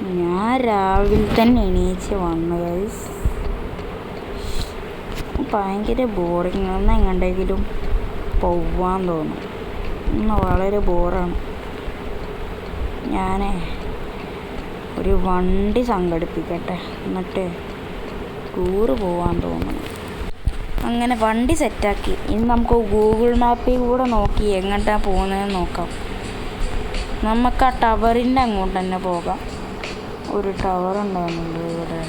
ഞാൻ രാവിലെ തന്നെ എണീച്ച് വന്നു ഗൈസ്. ഭയങ്കര ബോറിങ്. ഒന്ന് എങ്ങോട്ടെങ്കിലും പോവാൻ തോന്നും. ഇന്ന് വളരെ ബോറാണ്. ഞാൻ ഒരു വണ്ടി സംഘടിപ്പിക്കട്ടെ, എന്നിട്ട് ടൂറ് പോവാൻ തോന്നുന്നു. അങ്ങനെ വണ്ടി സെറ്റാക്കി. ഇനി നമുക്ക് ഗൂഗിൾ മാപ്പിൽ കൂടെ നോക്കി എങ്ങോട്ടാണ് പോകുന്നതെന്ന് നോക്കാം. നമുക്ക് ആ ടവറിൻ്റെ അങ്ങോട്ട് തന്നെ പോകാം. ഒരു ടവർ ഉണ്ടാകുന്നുണ്ട് ഇവിടെ.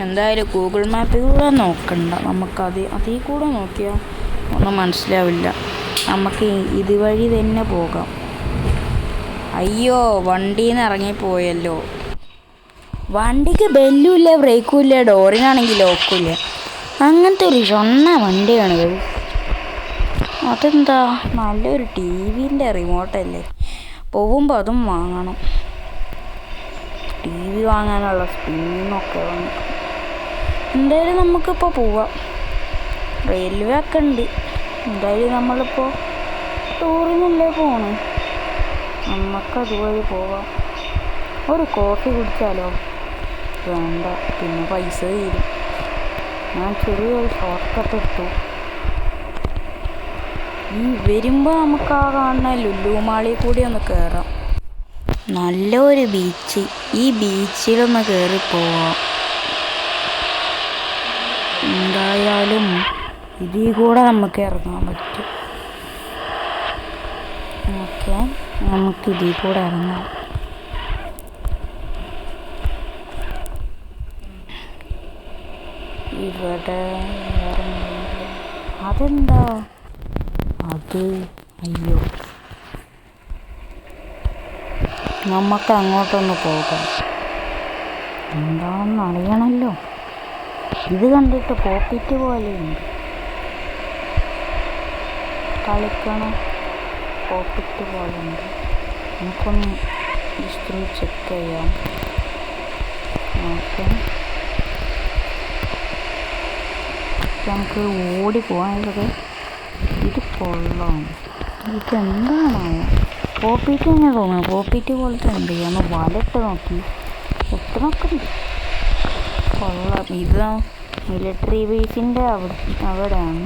എന്തായാലും ഗൂഗിൾ മാപ്പിൽ കൂടെ നോക്കണ്ട, നമുക്കത് അതിൽ കൂടെ നോക്കിയാൽ ഒന്നും മനസ്സിലാവില്ല. നമുക്ക് ഇതുവഴി തന്നെ പോകാം. അയ്യോ, വണ്ടിയിൽ നിന്ന് ഇറങ്ങിപ്പോയല്ലോ. വണ്ടിക്ക് ബെല്ലും ഇല്ല, ബ്രേക്കും ഇല്ല, ഡോറിനാണെങ്കിൽ ലോക്കും ഇല്ല. അങ്ങനത്തെ ഒരു ഷൊണ്ണ വണ്ടിയാണ്. അതെന്താ, നല്ലൊരു ടി വിൻ്റെ റിമോട്ടല്ലേ. പോകുമ്പോൾ അതും വാങ്ങണം. ടി വി വാങ്ങാനുള്ള സ്പിന്നൊക്കെ വാങ്ങണം. എന്തായാലും നമുക്കിപ്പോൾ പോവാം. റെയിൽവേ ഒക്കെ ഉണ്ട്. എന്തായാലും നമ്മളിപ്പോൾ ടൂറിനല്ലേ പോകണം, നമുക്കതുവഴി പോവാം. ഒരു കോഫി കുടിച്ചാലോ? വേണ്ട, പിന്നെ പൈസ തീരും. ഞാൻ ചെറിയൊരു ഷോർട്ട് കട്ട് എടുത്തു. ഈ വരുമ്പോൾ നമുക്ക് ആ കാണുന്ന ലുലു മാളിൽ കൂടി ഒന്ന് കയറാം. നല്ലൊരു ബീച്ച്. ഈ ബീച്ചിലൊന്ന് കയറിപ്പോവാം. എന്തായാലും ഇതിൽ കൂടെ നമുക്ക് ഇറങ്ങാൻ പറ്റും. ഓക്കെ, നമുക്കിതിൽ കൂടെ ഇറങ്ങാം. ഇവിടെ അതെന്താ അത്? അയ്യോ, നമുക്ക് അങ്ങോട്ടൊന്ന് പോകാം. എന്താണെന്ന് അറിയണമല്ലോ. ഇത് കണ്ടിട്ട് പോപ്പിറ്റ് പോലെയുണ്ട്. കളിക്കണ പോപ്പിറ്റ് പോലെയുണ്ട്. നമുക്കൊന്ന് ജസ്റ്റ് ഒന്ന് ചെക്ക് ചെയ്യാം. ഓക്കെ, നമുക്ക് ഓടിപ്പോകാനുള്ളത്. ഇത് കൊള്ളാം. ഇതെന്താണോ? പോപ്പിറ്റ് തന്നെ തോന്നുന്നു. പോപ്പിറ്റ് പോലത്തെ ഉണ്ട്. ഒന്ന് വലട്ട് നോക്കി എത്രയൊക്കെ ഉണ്ട്. കൊള്ളാം. ഇത് മിലിറ്ററി ബേസിൻ്റെ അവിടെയാണ്.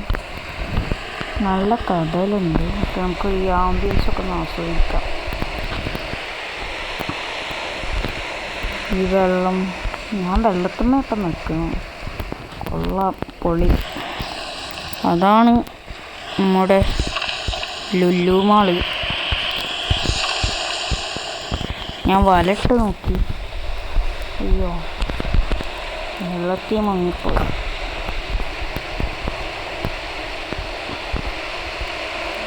നല്ല കടലുണ്ട്. അപ്പോൾ നമുക്ക് ഈ ആംബിയൻസൊക്കെ ഒന്ന് ആസ്വദിക്കാം. ഈ വെള്ളം, ഞാൻ വെള്ളത്തിന്മേലൊക്കെ നിൽക്കുന്നു. കൊള്ളാം, പൊളി. അതാണ് നമ്മുടെ ലുലു മാള്. ഞാൻ വലട്ട് നോക്കി. അയ്യോ, വെള്ളത്തിൽ മുങ്ങിപ്പോയി.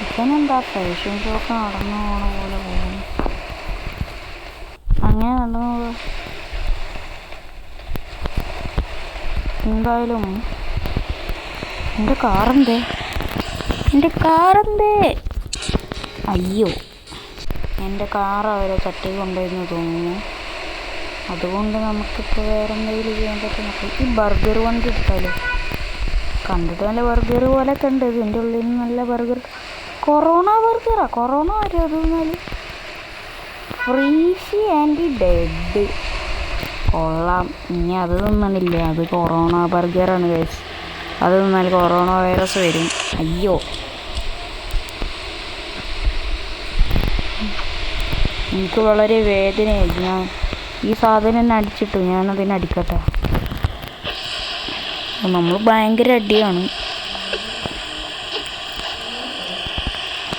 ഇവനെന്താ ഫാഷൻ ഷോക്ക് നടന്നു പോണ പോലെ പോകുന്നു. അങ്ങനെ നടന്നു പോകുക. എന്തായാലും എൻ്റെ കാറെന്തേ? അയ്യോ, എൻ്റെ കാർ അവരെ തട്ടി കൊണ്ടുവന്ന് തോന്നുന്നു. അതുകൊണ്ട് നമുക്കിപ്പോൾ വേറെ എന്തെങ്കിലും ചെയ്യാൻ പറ്റും. ഈ ബർഗർ വണ്ടി എടുത്താലോ? കണ്ടിട്ട് നല്ല ബർഗർ പോലെയൊക്കെ ഉണ്ട്. ഇതിൻ്റെ ഉള്ളിൽ നിന്ന് നല്ല ബർഗർ. കൊറോണ ബർഗറാ. കൊറോണ വരും. അത് എന്നാൽ ഫ്രീസി ആൻഡ് ഡെഡ്. കൊള്ളാം. ഇനി അത് തിന്നണില്ല. അത് കൊറോണ ബർഗറാണ് ഗൈസ്. അത് തിന്നാൽ കൊറോണ വൈറസ് വരും. അയ്യോ, എനിക്ക് വളരെ വേദനയായി. ഞാൻ ഈ സാധനം തന്നെ അടിച്ചിട്ടു. ഞാനതിനെ അടിക്കട്ടെ. നമ്മൾ ഭയങ്കര അടിയാണ്.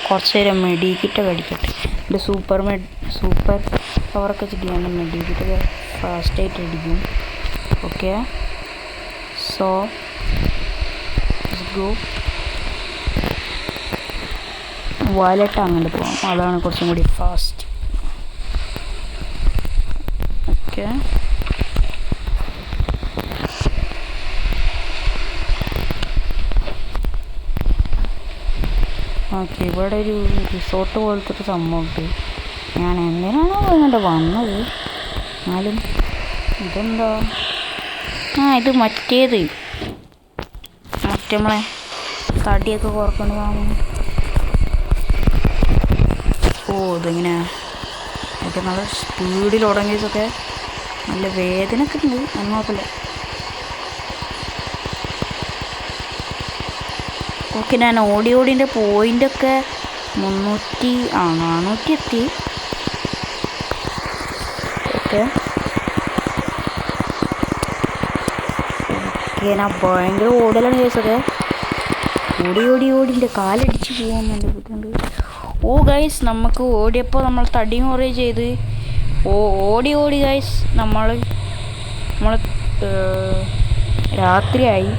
കുറച്ച് നേരം മെഡിക്കിറ്റൊക്കെ അടിക്കട്ടെ. എൻ്റെ സൂപ്പർ പവറൊക്കെ വെച്ചിട്ട് ഞാൻ മെഡിക്കിറ്റൊക്കെ ഫാസ്റ്റായിട്ട് അടിക്കും. Okay, so go. വാലറ്റ് അങ്ങോട്ട് പോകാം. അതാണ് കുറച്ചും കൂടി ഫാസ്റ്റ്. Okay, okay. ഇവിടെ ഒരു റിസോർട്ട് പോലത്തെ ഒരു സംഭവമുണ്ട്. ഞാൻ എന്തിനാണോ ഇങ്ങോട്ട് വന്നത്? എന്നാലും ഇതെന്താ? ഇത് മറ്റേ നമ്മളെ തടിയൊക്കെ കുറക്കേണ്ടതാണ്. ഓ, ഇതിങ്ങനെ ഓക്കെ, നല്ല സ്പീഡിൽ ഓടങ്ങിയതൊക്കെ നല്ല വേദനയൊക്കെ ഉണ്ട്, നല്ല കുഴപ്പമില്ല. ഓക്കെ, ഞാൻ ഓടിൻ്റെ പോയിൻ്റൊക്കെ 400 എത്തി. ഓക്കെ ഓക്കെ, ഞാൻ ഭയങ്കര ഓടലാണ് കേസൊക്കെ. ഓടിൻ്റെ കാലടിച്ച് പോകുന്നുണ്ട് ബുദ്ധിമുണ്ട്. ഓ ഗൈസ്, നമുക്ക് ഓടിയപ്പോൾ നമ്മൾ തടിയും കുറേ ചെയ്ത് ഓടി ഗൈസ് നമ്മൾ രാത്രിയായി.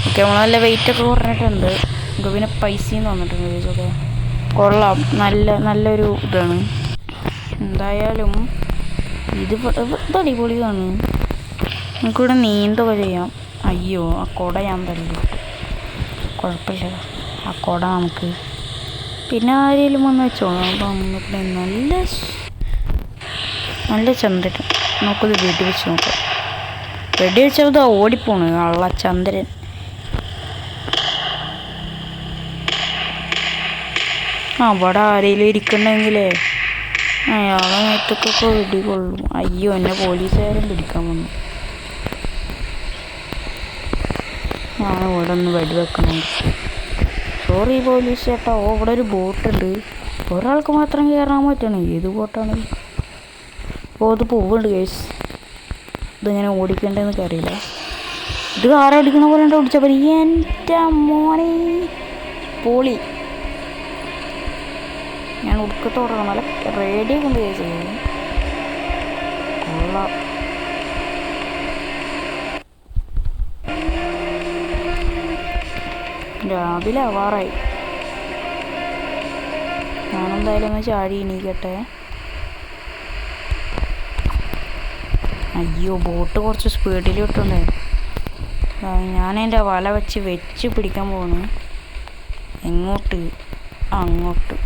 ഓക്കെ, നമ്മൾ നല്ല വെയിറ്റൊക്കെ കുറഞ്ഞിട്ടുണ്ട്. നമുക്ക് പിന്നെ പൈസയും തന്നിട്ടുണ്ട് ഗൈസൊക്കെ. കൊള്ളാം, നല്ലൊരു ഇതാണ്. എന്തായാലും ഇത് അടിപൊളിയാണ്. നമുക്കിവിടെ നീന്തൊക്കെ ചെയ്യാം. അയ്യോ, ആ കുട ഞാൻ തല്ലിട്ടു. കുഴപ്പമില്ല, ആ കുട നമുക്ക് പിന്നെ ആരെങ്കിലും വന്ന് വെച്ചോളാം. അപ്പം നമുക്ക് നല്ല ചന്ദ്രൻ. നമുക്കത് വെടി വെച്ച് നോക്കാം. വെടി വെച്ചത് ഓടിപ്പോണ് കള്ള ചന്ദ്രൻ. അവിടെ ആരെങ്കിലും ഇരിക്കണ്ടെങ്കിലേ അയാളെ നേരത്തൊക്കെ വെടി കൊള്ളും. അയ്യോ, എന്നെ പോലീസുകാരൻ പിടിക്കാൻ വന്നു. ഞാൻ ഇവിടെ ഒന്ന് വെടി വെക്കണം. സോറി പോലീസ് ചേട്ടാ. ഇവിടെ ഒരു ബോട്ടുണ്ട്, ഒരാൾക്ക് മാത്രം കയറാൻ പറ്റണം. ഏത് ബോട്ടാണ്? അത് പോവുന്നുണ്ട് കേസ്. ഇതെങ്ങനെ ഓടിക്കേണ്ടതെന്നൊക്കെ അറിയില്ല. ഇത് കാറ് ഓടിക്കുന്ന പോലെ ഉണ്ട് ഓടിച്ചാൽ മതി. എൻ്റെ മോനെ പോളി. ഞാൻ ഉടുക്കത്തോടണം, നല്ല റേഡിയോ കൊണ്ട് കേസ് കൊള്ളാം. രാവിലെ ആവാറായി. ഞാനെന്തായാലും ഒന്ന് ചാടി എണീക്കട്ടെ. അയ്യോ, ബോട്ട് കുറച്ച് സ്പീഡിൽ വിട്ടുണ്ടേ. ഞാനെൻ്റെ വല വെച്ച് പിടിക്കാൻ പോണു. എങ്ങോട്ട്? അങ്ങോട്ട്.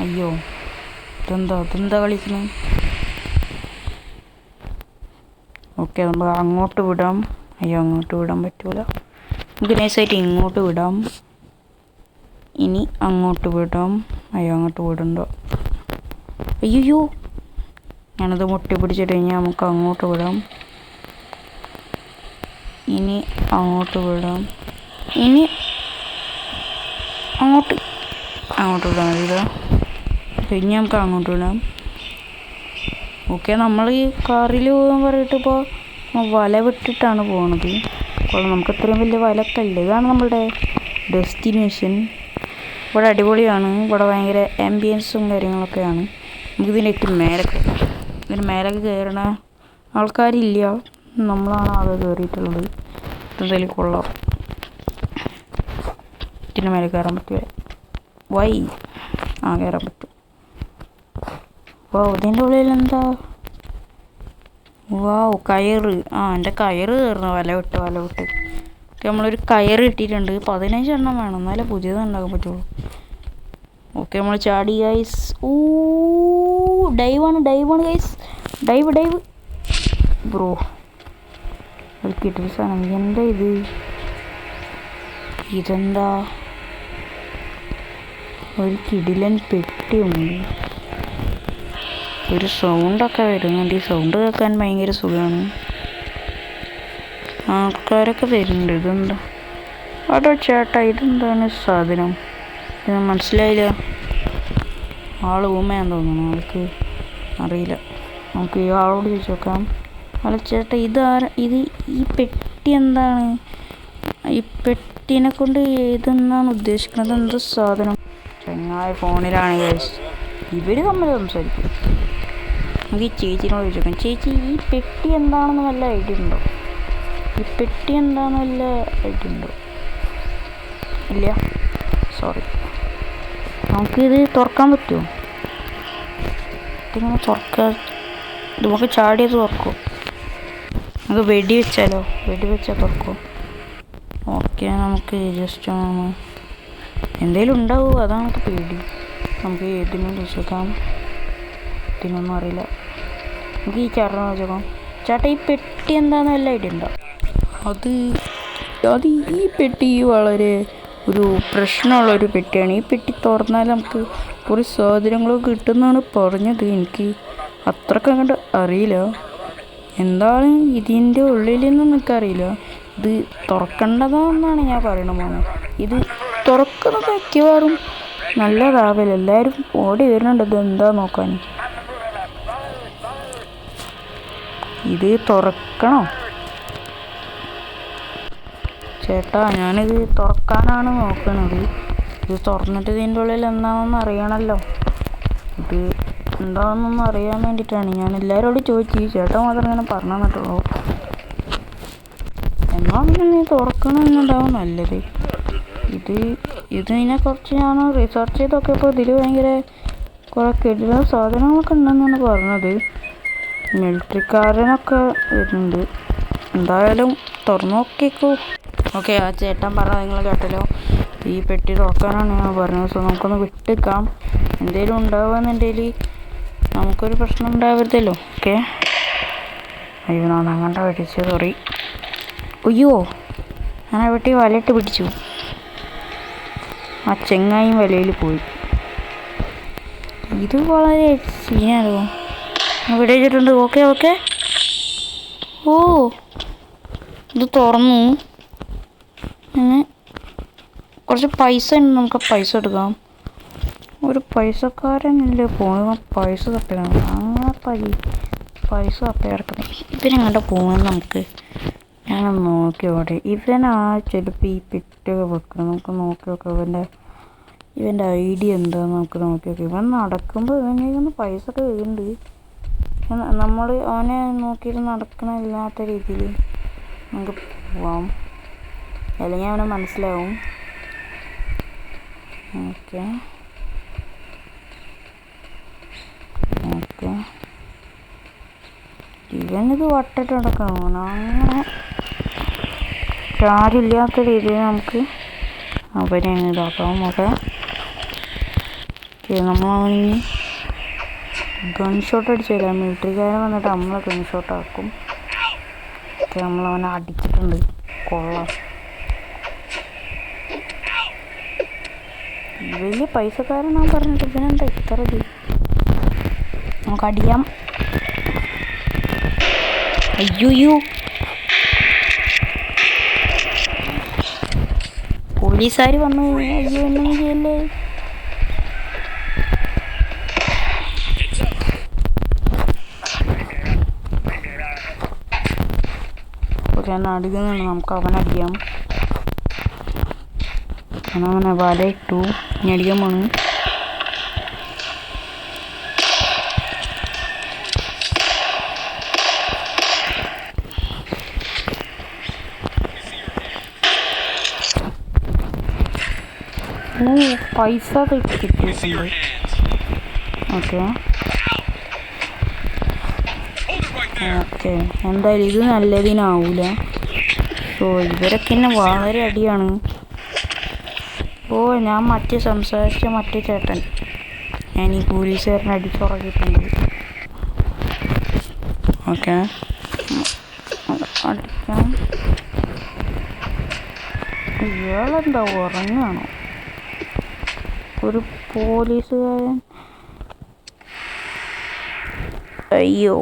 അയ്യോ, ഇതെന്താ കളിക്കുന്നത്? ഓക്കെ, നമ്മൾ അങ്ങോട്ട് വിടാം. അയ്യോ, അങ്ങോട്ട് വിടാൻ പറ്റൂല. നമുക്ക് നൈസായിട്ട് ഇങ്ങോട്ട് വിടാം. ഇനി അങ്ങോട്ട് വിടാം. അയ്യോ, അങ്ങോട്ട് വിടണ്ടോ? അയ്യോ, ഞാനത് മുട്ടി പിടിച്ചിട്ട് കഴിഞ്ഞാൽ നമുക്ക് അങ്ങോട്ട് വിടാം. ഇനി അങ്ങോട്ട് വിടാം. ഇനി അങ്ങോട്ട് വിടാൻ മതിയില്ല. പിന്നെ നമുക്ക് അങ്ങോട്ട് വിടാം. ഓക്കെ, നമ്മൾ ഈ കാറിൽ പോകാൻ പറഞ്ഞിട്ട് ഇപ്പോൾ വല വിട്ടിട്ടാണ് പോണത്. അപ്പോൾ നമുക്ക് ഇത്രയും വലിയ വലക്കല്ല. ഇതാണ് നമ്മളുടെ ഡെസ്റ്റിനേഷൻ. ഇവിടെ അടിപൊളിയാണ്. ഇവിടെ ഭയങ്കര ആംബിയൻസും കാര്യങ്ങളൊക്കെയാണ്. നമുക്കിതിലേക്ക് ഇതിന് മേലൊക്കെ കയറണ ആൾക്കാരില്ല, നമ്മളാണ് ആകെ കയറിയിട്ടുള്ളത്. എന്തായാലും കൊള്ളാം. ഇതിന് മേലെ കയറാൻ പറ്റുമോ? കയറാൻ പറ്റും. ഇതിൻ്റെ ഉള്ളിൽ എന്താ? കയറ്. എൻ്റെ കയറ് കയറണം. വല വിട്ട് നമ്മളൊരു കയറ് ഇട്ടിട്ടുണ്ട്. 15 എണ്ണം വേണം, എന്നാലേ പുതിയത് ഉണ്ടാക്കാൻ പറ്റുള്ളൂ. ഓക്കെ, നമ്മൾ ചാടി ഗൈസ്. ഡൈവാണ് ഗൈസ്. Dive bro. അത് കിട്ടിയ സാധനം. എന്താ ഇതെന്താ? ഒരു കിടിലൻ പെട്ടിയുണ്ട്. ഒരു സൗണ്ടൊക്കെ വരുന്നുണ്ട്. ഈ സൗണ്ട് കേൾക്കാൻ ഭയങ്കര സുഖമാണ്. ആൾക്കാരൊക്കെ വരുന്നുണ്ട്. ഇതെന്താ? അതോ ചേട്ടാ, ഇതെന്താണ് സാധനം? ഇത് മനസ്സിലായില്ല. ആള് ഊമയാന്ന് തോന്നുന്നു. ആൾക്ക് അറിയില്ല. നമുക്ക് ഈ ആളോട് ചോദിച്ചു നോക്കാം. അല്ല ചേട്ടാ, ഈ പെട്ടി എന്താണ്? ഈ പെട്ടിനെ കൊണ്ട് ഇതെന്താണ് ഉദ്ദേശിക്കുന്നത്? എന്ത് സാധനം? ചങ്ങായ ഫോണിലാണ് ഗൈസ്. ഇവർ തമ്മിൽ സംസാരിക്കും. നമുക്ക് ഈ ചേച്ചിനോട് ചോദിച്ചോക്കാം. ചേച്ചി, ഈ പെട്ടി എന്താണെന്ന് വല്ല ഐഡിയ ഉണ്ടോ? ഇല്ല, സോറി. നമുക്കിത് തുറക്കാൻ പറ്റുമോ? ഇതിങ്ങനെ ഇത് നമുക്ക് ചാടിയത് തുറക്കുമോ? നമുക്ക് വെടി വെച്ചാൽ തുറക്കുമോ? ഓക്കെ, നമുക്ക് ജസ്റ്റ് എന്തെങ്കിലും ഉണ്ടാവുമോ? അതാണ് നമുക്ക് പേടി. നമുക്ക് ഇതിനും ചോദിച്ചേക്കാം. ഇതിനൊന്നും അറിയില്ല. നമുക്ക് ഈ ചേട്ടനോ ചോദിച്ചേക്കാം. ചേട്ടാ, ഈ പെട്ടി എന്താണെന്ന് വല്ല ഐഡിയ ഉണ്ടോ? അത് ഈ പെട്ടി വളരെ ഒരു പ്രശ്നമുള്ളൊരു പെട്ടിയാണ്. ഈ പെട്ടി തുറന്നാൽ നമുക്ക് കുറേ സാധനങ്ങളൊക്കെ കിട്ടുമെന്നാണ് പറഞ്ഞത്. എനിക്ക് അത്രയ്ക്ക് അങ്ങോട്ട് അറിയില്ല എന്താണ് ഇതിൻ്റെ ഉള്ളിലെന്നും എനിക്കറിയില്ല. ഇത് തുറക്കേണ്ടതാണെന്നാണ് ഞാൻ പറയണത് മോനെ. ഇത് തുറക്കുന്നത് മിക്കവാറും നല്ലതാവില്ല. എല്ലാവരും ഓടി വരുന്നുണ്ട് ഇത് എന്താ നോക്കാൻ. ഇത് തുറക്കണോ ചേട്ടാ? ഞാനിത് തുറക്കാനാണ് നോക്കണത്. ഇത് തുറന്നിട്ട് ഇതിൻ്റെ ഉള്ളിൽ എന്താണെന്ന് അറിയണമല്ലോ. ഇത് എന്താണെന്നൊന്നും അറിയാൻ വേണ്ടിയിട്ടാണ് ഞാൻ എല്ലാവരോടും ചോദിച്ചു. ചേട്ടൻ മാത്രം ഇങ്ങനെ പറഞ്ഞു തന്നിട്ടുള്ളൂ. എന്നാൽ പിന്നെ നീ തുറക്കണമെന്നുണ്ടാവും നല്ലത്. ഇതിനെക്കുറിച്ച് ഞാൻ റിസർച്ച് ചെയ്തൊക്കെ ഇപ്പോൾ ഇതിൽ ഭയങ്കര കുറേ കിടിലൻ സാധനങ്ങളൊക്കെ ഉണ്ടെന്നാണ് പറഞ്ഞത്. മിലിറ്ററിക്കാരനൊക്കെ വരുന്നുണ്ട്. എന്തായാലും തുറന്നു നോക്കിക്കോ. ഓക്കെ, ആ ചേട്ടൻ പറഞ്ഞത് നിങ്ങൾ കേട്ടല്ലോ. ഈ പെട്ടി തുറക്കാനാണ് ഞാൻ പറഞ്ഞത്. സോ നമുക്കൊന്ന് വിട്ടേക്കാം. എന്തെങ്കിലും ഉണ്ടാവുകയെന്നുണ്ടെങ്കിൽ നമുക്കൊരു പ്രശ്നം ഉണ്ടാവരുതല്ലോ. ഓക്കെ. അയ്യോ, ഞാൻ അങ്ങോട്ട് പിടിച്ചു, സോറി. അയ്യോ, ഞാൻ ആ വെട്ടി വലയിട്ട് പിടിച്ചു. ആ ചെങ്ങായും വലയിൽ പോയി. ഇത് വളരെ സീനാണല്ലോ. ഇവിടെ വെച്ചിട്ടുണ്ട്. Okay okay. ഓ, ഇത് തുറന്നു. കുറച്ച് പൈസ ഉണ്ട്, നമുക്ക് പൈസ എടുക്കാം. ഒരു പൈസക്കാരനല്ലേ പോകുന്നത്, പൈസ തപ്പിയാണ്. അങ്ങനെ പൈസ തപ്പി കിടക്കുന്നത്. ഇവനെങ്ങോട്ട് പോകുന്നത് നമുക്ക് ഞാനൊന്ന് നോക്കി ഓടെ. ഇവനാ ചിലപ്പോൾ ഈ പെട്ടൊക്കെ വെക്കണം. നമുക്ക് നോക്കി നോക്കാം ഇവൻ്റെ ഐഡിയ എന്താണെന്ന് നമുക്ക് നോക്കി നോക്കാം. ഇവൻ നടക്കുമ്പോൾ ഇവനൊന്ന് പൈസ ഒക്കെ വരുന്നുണ്ട്. നമ്മൾ അവനെ നോക്കിയിട്ട് നടക്കണില്ലാത്ത രീതിയിൽ നമുക്ക് പോവാം, അല്ലെങ്കിൽ അവനെ മനസ്സിലാവും. Okay okay. ഇവനിത് വട്ടിട്ട് നടക്കണം. അങ്ങനെ ആരുമില്ലാത്ത രീതിയിൽ നമുക്ക് അവനെ ഇതാക്കാം. ഓക്കെ, നമ്മളവന് ഗൺഷോട്ട് അടിച്ചില്ല. മിലിറ്ററിക്കാരൻ വന്നിട്ട് നമ്മളെ ഗൺഷോട്ടാക്കും. ഓക്കെ, നമ്മളവനെ അടിച്ചിട്ടുണ്ട്. കൊള്ളാം. വലിയ പൈസക്കാരനാണ് പറഞ്ഞിട്ട് ഇവനെന്താ ഇത്ര ഇത്? നമുക്ക് അടിക്കാം. അയ്യോ, പോലീസുകാർ വന്നു. അയ്യോ, എന്നെ ചെയ്യല്ലേ. ഓക്കെ, എന്നാൽ അടിക്കുന്നുണ്ട്. നമുക്ക് അവനടിക്കാം. അവനെ വല ഇട്ടു. ഇനി അടിക്കാൻ പോണു. പൈസ കിട്ടിയിട്ടുണ്ട്. Okay okay. എന്തായാലും ഇത് നല്ലതിനാവൂല. സോ ഇവരൊക്കെ എന്നെ വളരെ അടിയാണ്. ഓ, ഞാൻ സംസാരിച്ച മറ്റേ ചേട്ടൻ ഞാൻ ഈ പോലീസുകാരനെ അടിച്ചുറങ്ങിയിട്ടുണ്ട്. ഓക്കെ, അടിക്കാം. ഇയാളെന്താ ഉറങ്ങാണോ? ഒരു പോലീസുകാരൻ. അയ്യോ,